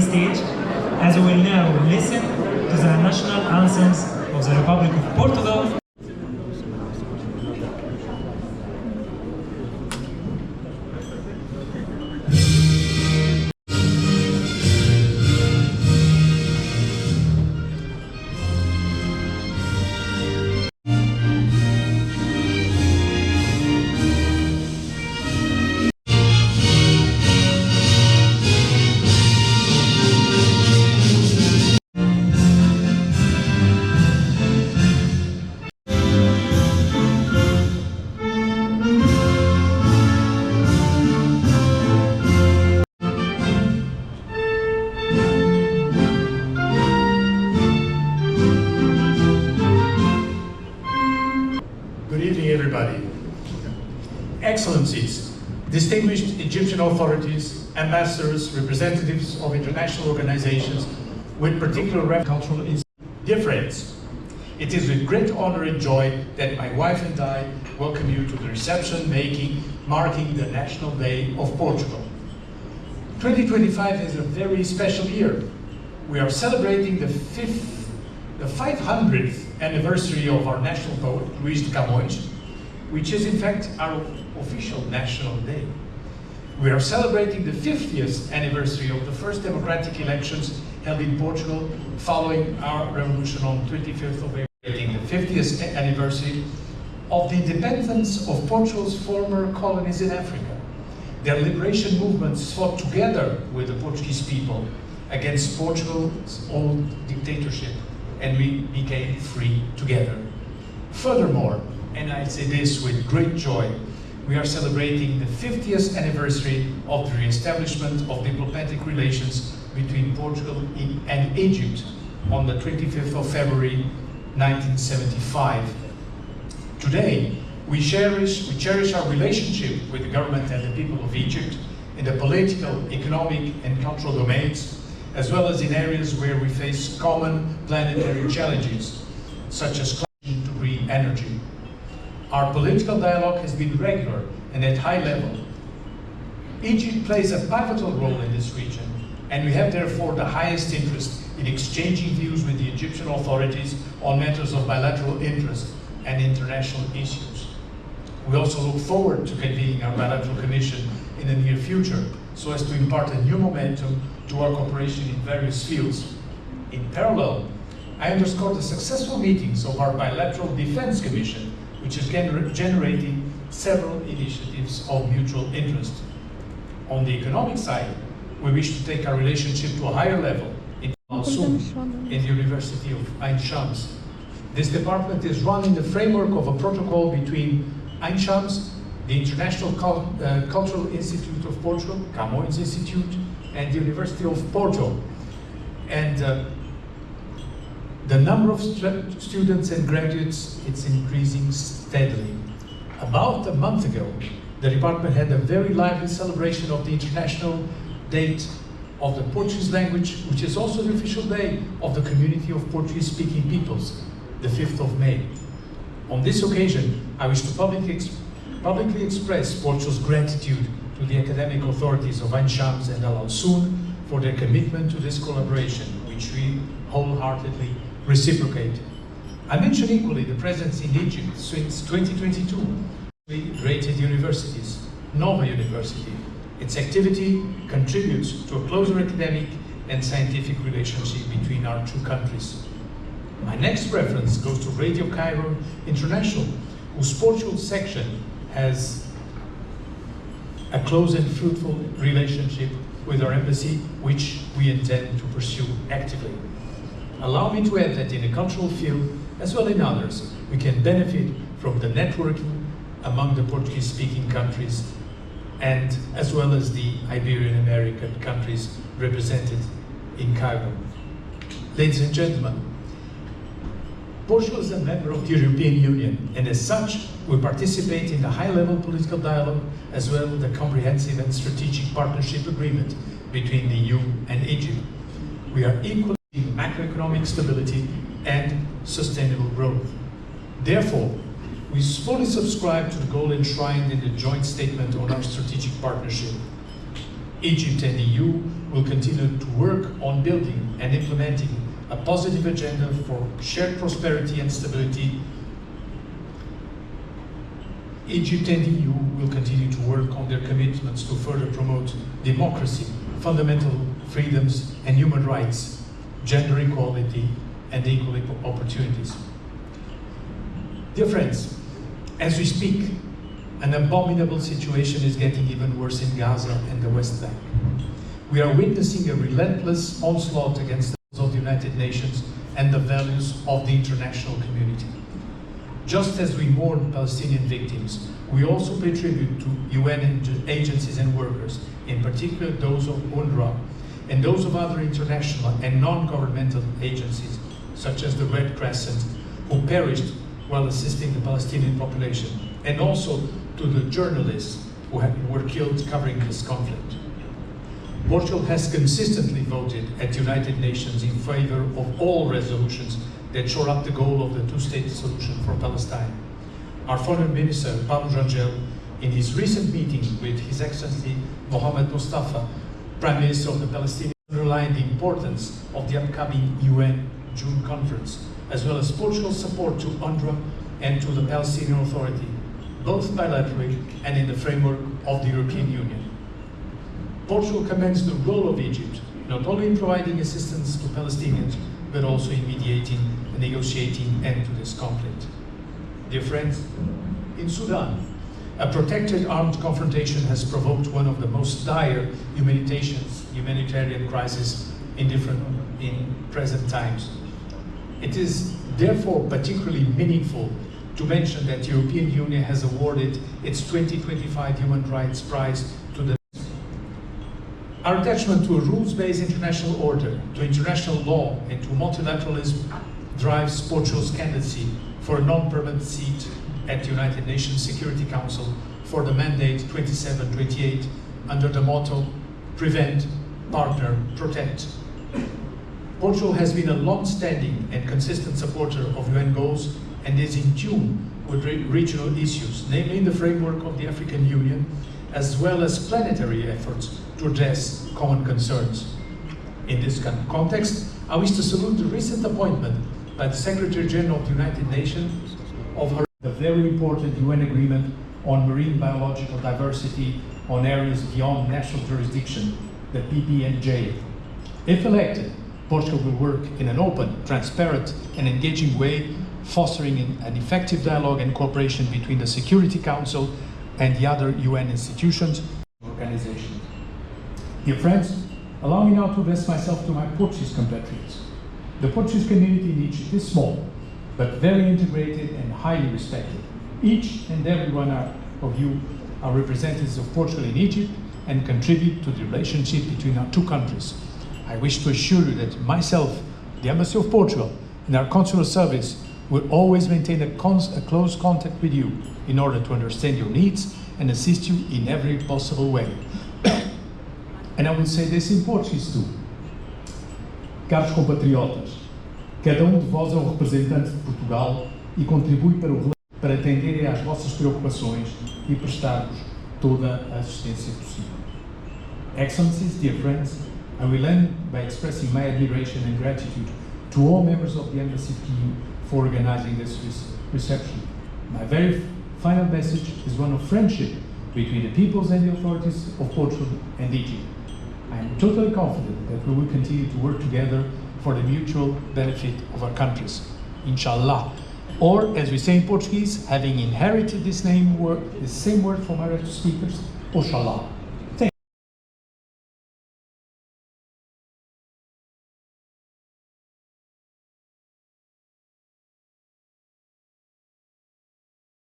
stage, as we will now listen to the national anthems of the Republic of Portugal. Good evening, everybody. Excellencies, distinguished Egyptian authorities, ambassadors, representatives of international organizations with particular cultural dear friends, it is with great honor and joy that my wife and I welcome you to the reception marking the National Day of Portugal. 2025 is a very special year. We are celebrating the 500th anniversary of our national poet, Luís de Camões, which is in fact our official national day. We are celebrating the 50th anniversary of the first democratic elections held in Portugal following our revolution on 25th of April. The 50th anniversary of the independence of Portugal's former colonies in Africa. Their liberation movements fought together with the Portuguese people against Portugal's old dictatorship, and we became free together. Furthermore, and I say this with great joy, we are celebrating the 50th anniversary of the re-establishment of diplomatic relations between Portugal and Egypt on the 25th of February 1975. Today, we cherish our relationship with the government and the people of Egypt in the political, economic, and cultural domains, as well as in areas where we face common planetary challenges, such as climate to green energy. Our political dialogue has been regular and at high level. Egypt plays a pivotal role in this region, and we have therefore the highest interest in exchanging views with the Egyptian authorities on matters of bilateral interest and international issues. We also look forward to convening our bilateral commission in the near future, so as to impart a new momentum to our cooperation in various fields. In parallel, I underscore the successful meetings of our bilateral defense commission, which is generating several initiatives of mutual interest. On the economic side, we wish to take our relationship to a higher level in Al-Soon, in the University of Ain Shams. This department is run in the framework of a protocol between Ain Shams, the International Cultural Institute of Portugal, Camões Institute, and the University of Porto. And the number of students and graduates, it's increasing steadily. About a month ago, the department had a very lively celebration of the International Day of the Portuguese language, which is also the official day of the community of Portuguese-speaking peoples, the 5th of May. On this occasion, I wish to publicly express Portugal's gratitude to the academic authorities of Ain Shams and Al-Soon for their commitment to this collaboration, which we wholeheartedly reciprocate. I mention equally the presence in Egypt since 2022, rated universities, Nova University. Its activity contributes to a closer academic and scientific relationship between our two countries. My next reference goes to Radio Cairo International, whose Portugal section has a close and fruitful relationship with our embassy, which we intend to pursue actively. Allow me to add that in the cultural field, as well in others, we can benefit from the networking among the Portuguese-speaking countries, and as well as the Iberian American countries represented in Cairo. Ladies and gentlemen, Portugal is a member of the European Union, and as such, we participate in the high-level political dialogue, as well as the comprehensive and strategic partnership agreement between the EU and Egypt. We are equally in macroeconomic stability and sustainable growth. Therefore, we fully subscribe to the goal enshrined in the joint statement on our strategic partnership. Egypt and the EU will continue to work on building and implementing a positive agenda for shared prosperity and stability. Egypt and the EU will continue to work on their commitments to further promote democracy, fundamental freedoms and human rights, gender equality and equal opportunities. Dear friends, as we speak, an abominable situation is getting even worse in Gaza and the West Bank. We are witnessing a relentless onslaught against the laws of the United Nations and the values of the international community. Just as we mourn Palestinian victims, we also pay tribute to UN agencies and workers, in particular those of UNRWA and those of other international and non-governmental agencies, such as the Red Crescent, who perished while assisting the Palestinian population, and also to the journalists who were killed covering this conflict. Portugal has consistently voted at the United Nations in favor of all resolutions that shore up the goal of the two-state solution for Palestine. Our Foreign Minister, Paulo Rangel, in his recent meeting with His Excellency Mohamed Mustafa, Prime Minister of the Palestinians, underlined the importance of the upcoming UN June conference, as well as Portugal's support to UNRWA and to the Palestinian Authority, both bilaterally and in the framework of the European Union. Portugal commends the role of Egypt, not only in providing assistance to Palestinians, but also in mediating and negotiating end to this conflict. Dear friends, in Sudan, a protracted armed confrontation has provoked one of the most dire humanitarian crises in present times. It is therefore particularly meaningful to mention that the European Union has awarded its 2025 Human Rights Prize to the Our attachment to a rules-based international order, to international law, and to multilateralism drives Portugal's candidacy for a non-permanent seat at the United Nations Security Council for the mandate 27-28 under the motto, Prevent, Partner, Protect. Portugal has been a long-standing and consistent supporter of UN goals and is in tune with regional issues, namely in the framework of the African Union, as well as planetary efforts to address common concerns. In this context, I wish to salute the recent appointment by the Secretary General of the United Nations of the very important UN agreement on marine biological diversity on areas beyond national jurisdiction, the PBNJ. If elected, Portugal will work in an open, transparent and engaging way, fostering an effective dialogue and cooperation between the Security Council and the other UN institutions and organizations. Dear friends, allow me now to address myself to my Portuguese compatriots. The Portuguese community in Egypt is small, but very integrated and highly respected. Each and every one of you are representatives of Portugal in Egypt and contribute to the relationship between our two countries. I wish to assure you that myself, the Embassy of Portugal, and our consular service will always maintain a close contact with you in order to understand your needs and assist you in every possible way. And I will say this in Portuguese too. Caros compatriotas, cada de vós é um representante de Portugal e contribui para atenderem às vossas preocupações e prestar-vos toda a assistência possível. Excellencies, dear friends, I will end by expressing my admiration and gratitude to all members of the Embassy team for organizing this reception. My very final message is one of friendship between the peoples and the authorities of Portugal and Egypt. I am totally confident that we will continue to work together for the mutual benefit of our countries. Inshallah. Or, as we say in Portuguese, having inherited this same word from our speakers, Oxalá.